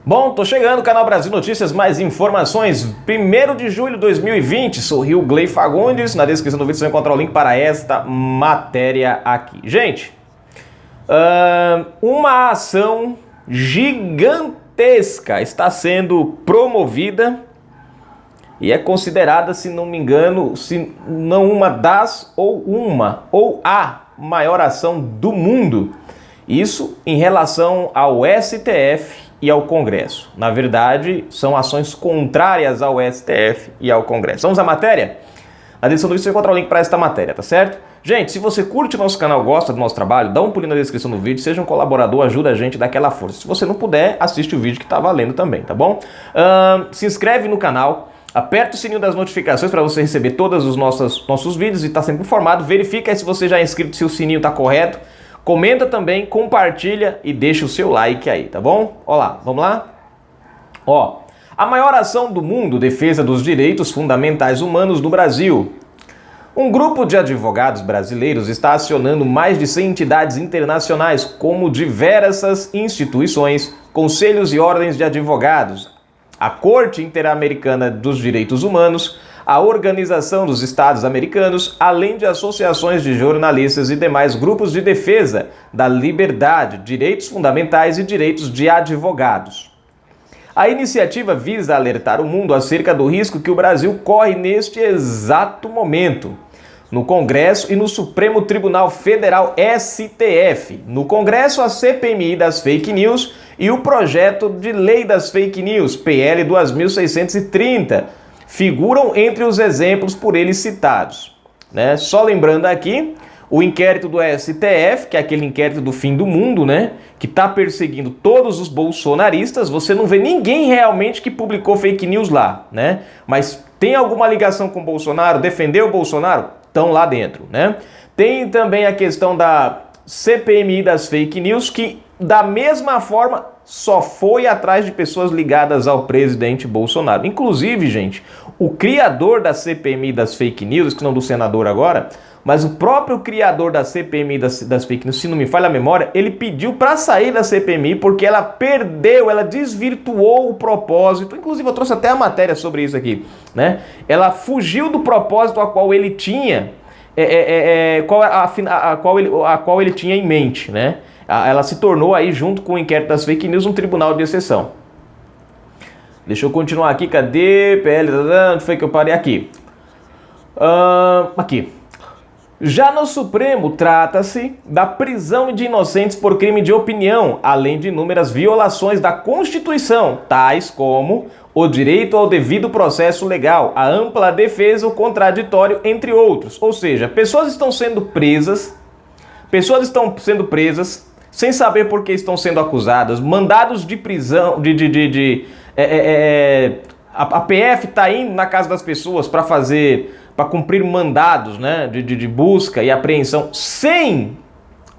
Bom, tô chegando, Canal Brasil Notícias, mais informações. 1º de julho de 2020, sorriu Gley Fagundes. Na descrição do vídeo você vai encontrar o link para esta matéria aqui. Gente, uma ação gigantesca está sendo promovida e é considerada, se não me engano, se não uma das ou a maior ação do mundo. Isso em relação ao STF e ao Congresso. Na verdade, são ações contrárias ao STF e ao Congresso. Vamos à matéria? Na descrição do vídeo você vai encontrar o link para esta matéria, tá certo? Gente, se você curte o nosso canal, gosta do nosso trabalho, dá um pulinho na descrição do vídeo, seja um colaborador, ajuda a gente, dá aquela força. Se você não puder, assiste o vídeo que tá valendo também, tá bom? Se inscreve no canal, aperta o sininho das notificações para você receber todos os nossos vídeos e tá sempre informado. Verifica aí se você já é inscrito, se o sininho tá correto. Comenta também, compartilha e deixa o seu like aí, tá bom? Ó lá, vamos lá? Ó, a maior ação do mundo, defesa dos direitos fundamentais humanos no Brasil. Um grupo de advogados brasileiros está acionando mais de 100 entidades internacionais, como diversas instituições, conselhos e ordens de advogados, a Corte Interamericana dos Direitos Humanos, a Organização dos Estados Americanos, além de associações de jornalistas e demais grupos de defesa da liberdade, direitos fundamentais e direitos de advogados. A iniciativa visa alertar o mundo acerca do risco que o Brasil corre neste exato momento. No Congresso e no Supremo Tribunal Federal, STF. No Congresso, a CPMI das Fake News e o projeto de lei das Fake News, PL 2630, figuram entre os exemplos por eles citados, né? Só lembrando aqui, o inquérito do STF, que é aquele inquérito do fim do mundo, né? Que está perseguindo todos os bolsonaristas. Você não vê ninguém realmente que publicou fake news lá, né? Mas tem alguma ligação com o Bolsonaro? Defendeu o Bolsonaro? Estão lá dentro, né? Tem também a questão da CPMI das fake news, que da mesma forma só foi atrás de pessoas ligadas ao presidente Bolsonaro. Inclusive, gente, o criador da CPMI das fake news, que não do senador agora, mas o próprio criador da CPMI das fake news, se não me falha a memória, ele pediu para sair da CPMI porque ela perdeu, ela desvirtuou o propósito. Inclusive, eu trouxe até a matéria sobre isso aqui, né? Ela fugiu do propósito a qual ele tinha, a qual ele tinha em mente, né? Ela se tornou aí, junto com o inquérito das fake news, um tribunal de exceção. Deixa eu continuar aqui, cadê? PL, onde foi que eu parei? Aqui. Aqui. Já no Supremo, trata-se da prisão de inocentes por crime de opinião, além de inúmeras violações da Constituição, tais como o direito ao devido processo legal, a ampla defesa, o contraditório, entre outros. Ou seja, pessoas estão sendo presas sem saber por que estão sendo acusadas, mandados de prisão, a PF está indo na casa das pessoas para cumprir mandados, né, de busca e apreensão, sem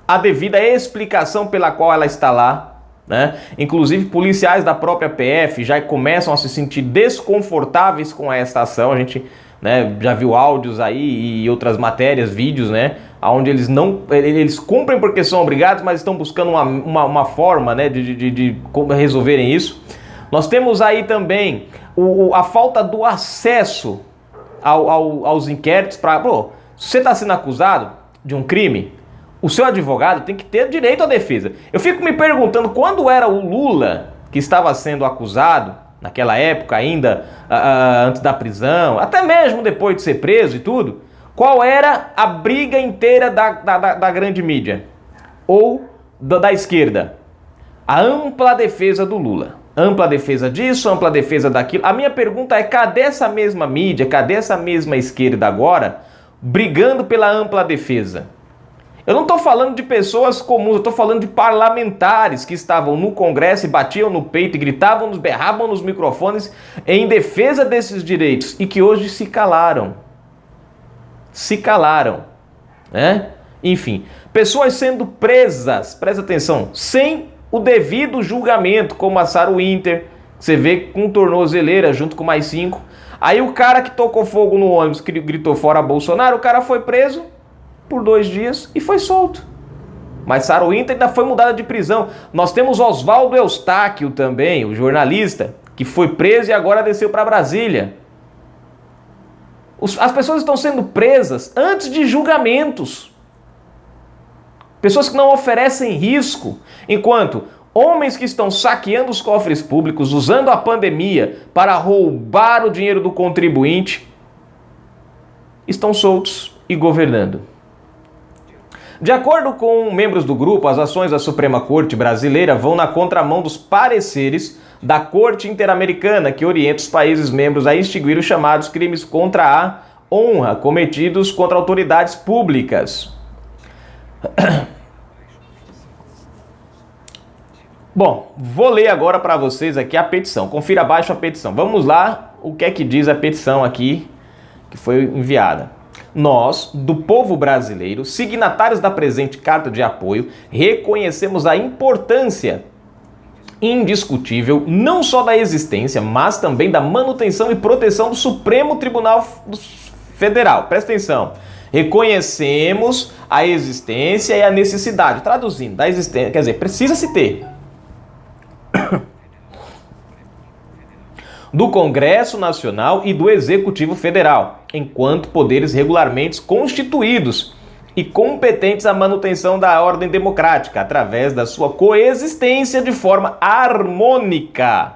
a devida explicação pela qual ela está lá, né? Inclusive policiais da própria PF já começam a se sentir desconfortáveis com esta ação. A gente, né, já viu áudios aí e outras matérias, vídeos, né, onde eles cumprem porque são obrigados, mas estão buscando uma forma, né, de resolverem isso. Nós temos aí também a falta do acesso aos inquéritos. Se você está sendo acusado de um crime, o seu advogado tem que ter direito à defesa. Eu fico me perguntando, quando era o Lula que estava sendo acusado, naquela época ainda, antes da prisão, até mesmo depois de ser preso e tudo, qual era a briga inteira da grande mídia? Ou da esquerda? A ampla defesa do Lula. Ampla defesa disso, ampla defesa daquilo. A minha pergunta é, cadê essa mesma mídia, cadê essa mesma esquerda agora, brigando pela ampla defesa? Eu não estou falando de pessoas comuns, eu estou falando de parlamentares que estavam no Congresso e batiam no peito e gritavam, berravam nos microfones em defesa desses direitos e que hoje se calaram. Né? Enfim, pessoas sendo presas, presta atenção, sem o devido julgamento, como a Sarah Winter, você vê com tornozeleira junto com mais 5. Aí o cara que tocou fogo no ônibus, que gritou fora Bolsonaro, o cara foi preso por 2 dias e foi solto. Mas Sarah Winter ainda foi mudada de prisão. Nós temos Oswaldo Eustáquio também, o jornalista, que foi preso e agora desceu para Brasília. As pessoas estão sendo presas antes de julgamentos. Pessoas que não oferecem risco, enquanto homens que estão saqueando os cofres públicos, usando a pandemia para roubar o dinheiro do contribuinte, estão soltos e governando. De acordo com membros do grupo, as ações da Suprema Corte Brasileira vão na contramão dos pareceres da Corte Interamericana, que orienta os países membros a extinguir os chamados crimes contra a honra cometidos contra autoridades públicas. Bom, vou ler agora para vocês aqui a petição. Confira abaixo a petição. Vamos lá, o que é que diz a petição aqui que foi enviada. Nós, do povo brasileiro, signatários da presente carta de apoio, reconhecemos a importância indiscutível não só da existência, mas também da manutenção e proteção do Supremo Tribunal Federal. Presta atenção. Reconhecemos a existência e a necessidade, traduzindo, da existência, quer dizer, precisa-se ter do Congresso Nacional e do Executivo Federal, enquanto poderes regularmente constituídos e competentes à manutenção da ordem democrática, através da sua coexistência de forma harmônica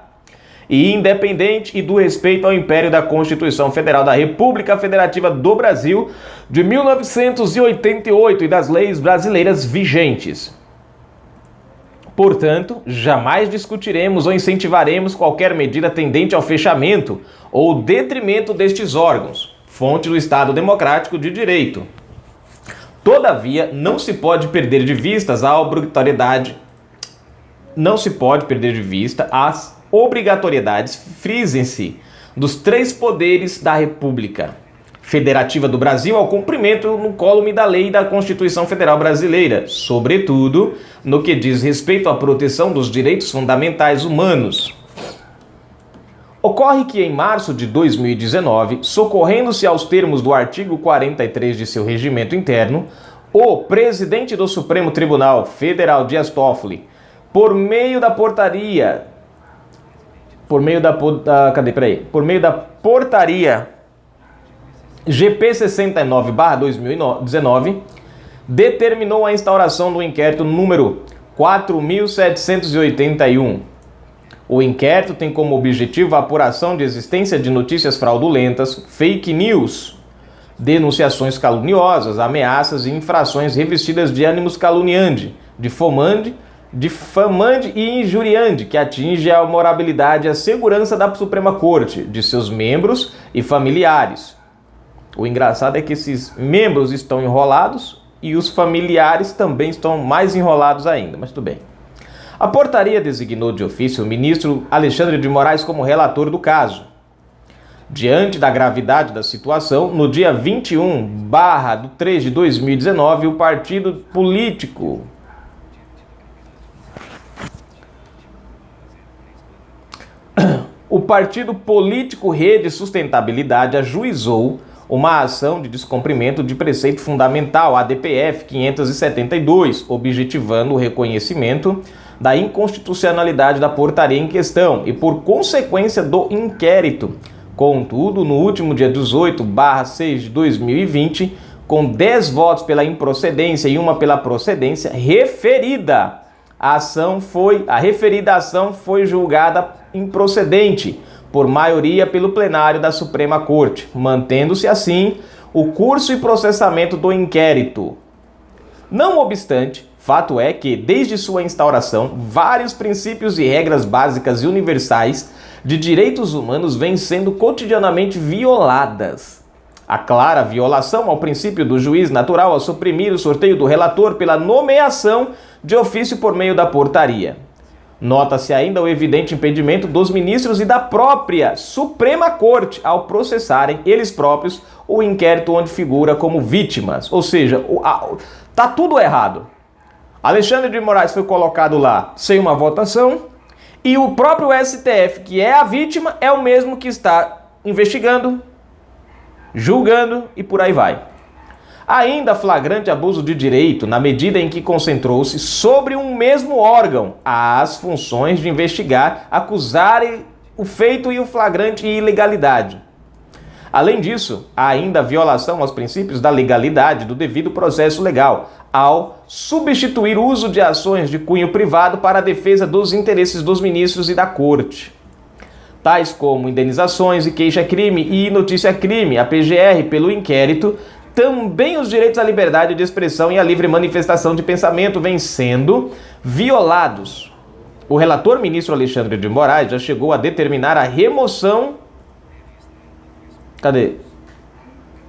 e independente e do respeito ao império da Constituição Federal da República Federativa do Brasil de 1988 e das leis brasileiras vigentes. Portanto, jamais discutiremos ou incentivaremos qualquer medida tendente ao fechamento ou detrimento destes órgãos, fonte do Estado Democrático de Direito. Todavia, não se pode perder de vista as obrigatoriedades, frisem-se, dos três poderes da República Federativa do Brasil ao cumprimento no colume da lei e da Constituição Federal Brasileira, sobretudo no que diz respeito à proteção dos direitos fundamentais humanos. Ocorre que em março de 2019, socorrendo-se aos termos do artigo 43 de seu regimento interno, o presidente do Supremo Tribunal Federal, Dias Toffoli, por meio da portaria GP 69/2019, determinou a instauração do inquérito número 4.781. O inquérito tem como objetivo a apuração de existência de notícias fraudulentas, fake news, denunciações caluniosas, ameaças e infrações revestidas de ânimos caluniante, difamante e injuriante, que atinge a moralidade e a segurança da Suprema Corte, de seus membros e familiares. O engraçado é que esses membros estão enrolados e os familiares também estão mais enrolados ainda, mas tudo bem. A portaria designou de ofício o ministro Alexandre de Moraes como relator do caso. Diante da gravidade da situação, no dia 21/3 de 2019, o partido político Rede Sustentabilidade ajuizou uma ação de descumprimento de preceito fundamental, ADPF 572, objetivando o reconhecimento da inconstitucionalidade da portaria em questão e por consequência do inquérito. Contudo, no último dia 18/6 de 2020, com 10 votos pela improcedência e 1 pela procedência, a referida ação foi julgada improcedente por maioria pelo plenário da Suprema Corte, mantendo-se assim o curso e processamento do inquérito. Não obstante, fato é que, desde sua instauração, vários princípios e regras básicas e universais de direitos humanos vêm sendo cotidianamente violadas. A clara violação ao princípio do juiz natural ao suprimir o sorteio do relator pela nomeação de ofício por meio da portaria. Nota-se ainda o evidente impedimento dos ministros e da própria Suprema Corte ao processarem eles próprios o inquérito onde figura como vítimas. Ou seja, tá tudo errado. Alexandre de Moraes foi colocado lá sem uma votação e o próprio STF, que é a vítima, é o mesmo que está investigando, julgando e por aí vai. Ainda flagrante abuso de direito na medida em que concentrou-se sobre um mesmo órgão as funções de investigar, acusar o feito e o flagrante ilegalidade. Além disso, há ainda violação aos princípios da legalidade do devido processo legal, ao substituir o uso de ações de cunho privado para a defesa dos interesses dos ministros e da Corte, tais como indenizações e queixa-crime e notícia-crime, a PGR, pelo inquérito. Também os direitos à liberdade de expressão e à livre manifestação de pensamento vêm sendo violados. O relator ministro Alexandre de Moraes já chegou a determinar a remoção...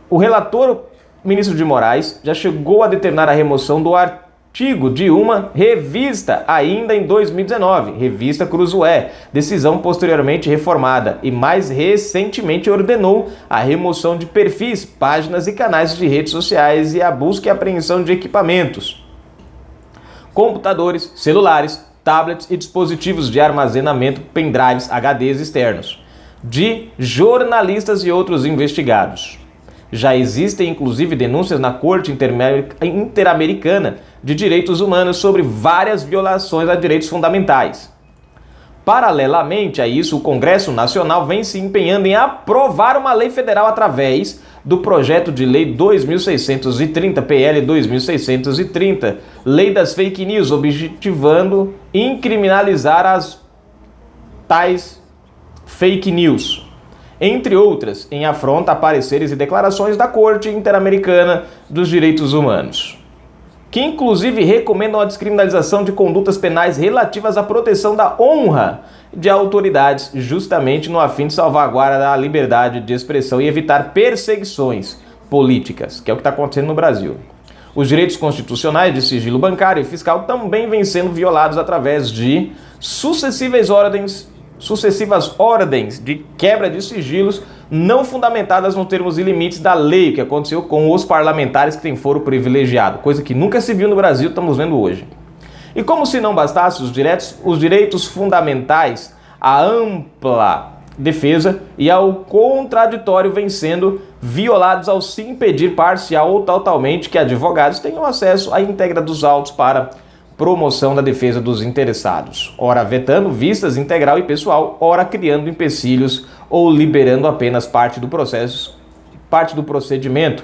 O relator ministro de Moraes já chegou a determinar a remoção do artigo de uma revista ainda em 2019, Revista Cruzoé, decisão posteriormente reformada, e mais recentemente ordenou a remoção de perfis, páginas e canais de redes sociais e a busca e apreensão de equipamentos, computadores, celulares, tablets e dispositivos de armazenamento, pendrives, HDs externos, de jornalistas e outros investigados. Já existem inclusive denúncias na Corte Interamericana de Direitos Humanos sobre várias violações a direitos fundamentais. Paralelamente a isso, o Congresso Nacional vem se empenhando em aprovar uma lei federal através do projeto de lei 2630, PL 2630, Lei das Fake News, objetivando incriminalizar as tais fake news, entre outras, em afronta a pareceres e declarações da Corte Interamericana dos Direitos Humanos, que inclusive recomendam a descriminalização de condutas penais relativas à proteção da honra de autoridades, justamente no afim de salvaguarda da liberdade de expressão e evitar perseguições políticas, que é o que está acontecendo no Brasil. Os direitos constitucionais de sigilo bancário e fiscal também vêm sendo violados através de sucessivas ordens de quebra de sigilos não fundamentadas nos termos e limites da lei, que aconteceu com os parlamentares que têm foro privilegiado, coisa que nunca se viu no Brasil, estamos vendo hoje. E como se não bastasse os direitos fundamentais, a ampla defesa e ao contraditório vêm sendo violados ao se impedir parcial ou totalmente que advogados tenham acesso à íntegra dos autos para promoção da defesa dos interessados, ora vetando vistas integral e pessoal, ora criando empecilhos ou liberando apenas parte do procedimento,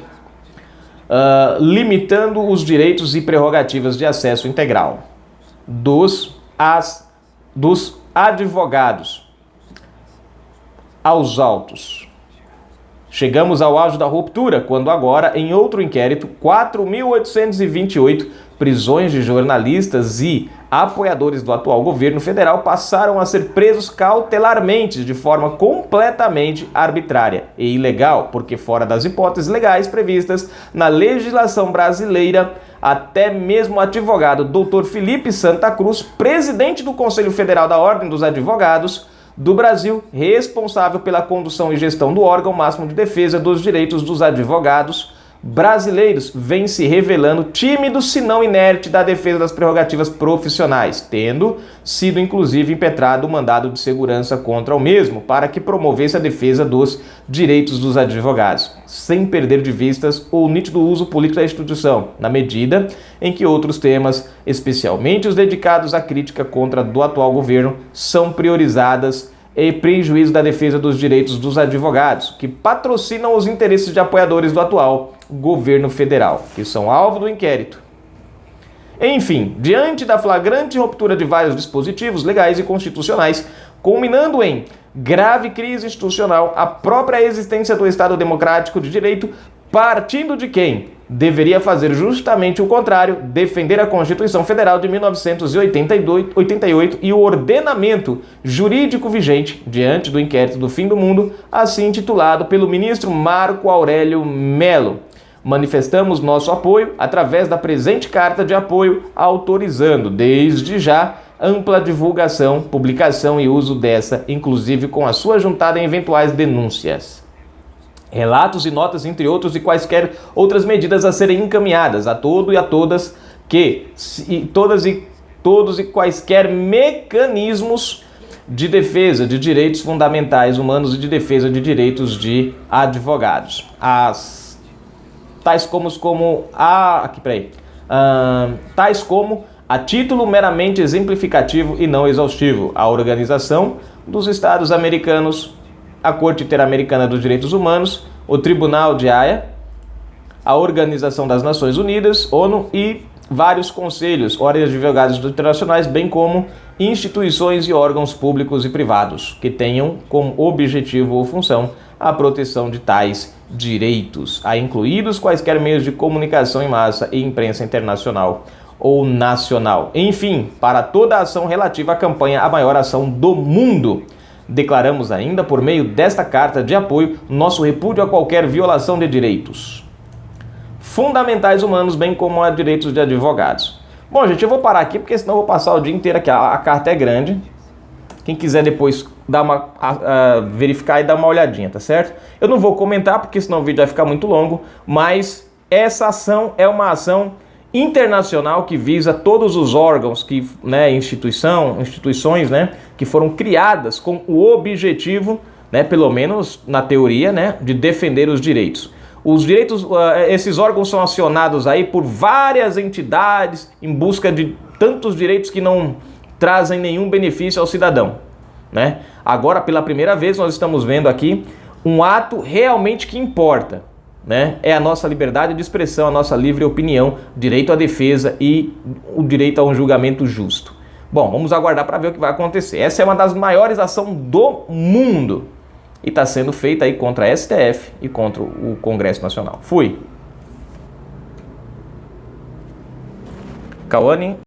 limitando os direitos e prerrogativas de acesso integral dos advogados aos autos. Chegamos ao auge da ruptura, quando agora, em outro inquérito, 4.828 prisões de jornalistas e apoiadores do atual governo federal passaram a ser presos cautelarmente de forma completamente arbitrária e ilegal, porque fora das hipóteses legais previstas na legislação brasileira, até mesmo o advogado Dr. Felipe Santa Cruz, presidente do Conselho Federal da Ordem dos Advogados do Brasil, responsável pela condução e gestão do órgão máximo de defesa dos direitos dos advogados brasileiros, vem se revelando tímido, se não inerte, da defesa das prerrogativas profissionais, tendo sido inclusive impetrado o mandado de segurança contra o mesmo, para que promovesse a defesa dos direitos dos advogados, sem perder de vistas o nítido uso político da instituição, na medida em que outros temas, especialmente os dedicados à crítica contra do atual governo, são priorizadas em prejuízo da defesa dos direitos dos advogados, que patrocinam os interesses de apoiadores do atual governo federal, que são alvo do inquérito. Enfim, diante da flagrante ruptura de vários dispositivos legais e constitucionais, culminando em grave crise institucional, a própria existência do Estado Democrático de Direito, partindo de quem deveria fazer justamente o contrário, defender a Constituição Federal de 1988 e o ordenamento jurídico vigente diante do inquérito do fim do mundo, assim intitulado pelo ministro Marco Aurélio Mello. Manifestamos nosso apoio através da presente carta de apoio, autorizando, desde já, ampla divulgação, publicação e uso dessa, inclusive com a sua juntada em eventuais denúncias, relatos e notas, entre outros, e quaisquer outras medidas a serem encaminhadas a todo e a todas todos e quaisquer mecanismos de defesa de direitos fundamentais humanos e de defesa de direitos de advogados. As tais como a título meramente exemplificativo e não exaustivo, a Organização dos Estados Americanos, a Corte Interamericana dos Direitos Humanos, o Tribunal de Haia, a Organização das Nações Unidas, ONU e vários conselhos, ordens de advogados internacionais, bem como instituições e órgãos públicos e privados que tenham como objetivo ou função a proteção de tais direitos, a incluídos quaisquer meios de comunicação em massa e imprensa internacional ou nacional. Enfim, para toda ação relativa à campanha, a maior ação do mundo. Declaramos ainda, por meio desta carta de apoio, nosso repúdio a qualquer violação de direitos fundamentais humanos, bem como a direitos de advogados. Bom, gente, eu vou parar aqui, porque senão eu vou passar o dia inteiro aqui. A carta é grande. Quem quiser depois dar verificar e dar uma olhadinha, tá certo? Eu não vou comentar, porque senão o vídeo vai ficar muito longo, mas essa ação é uma ação internacional que visa todos os órgãos, instituições, que foram criadas com o objetivo, pelo menos na teoria, de defender os direitos. Os direitos, esses órgãos são acionados aí por várias entidades em busca de tantos direitos que não trazem nenhum benefício ao cidadão, Agora, pela primeira vez, nós estamos vendo aqui um ato realmente que importa, É a nossa liberdade de expressão, a nossa livre opinião, direito à defesa e o direito a um julgamento justo. Bom, vamos aguardar para ver o que vai acontecer. Essa é uma das maiores ações do mundo. E está sendo feita aí contra a STF e contra o Congresso Nacional. Fui. Cauane.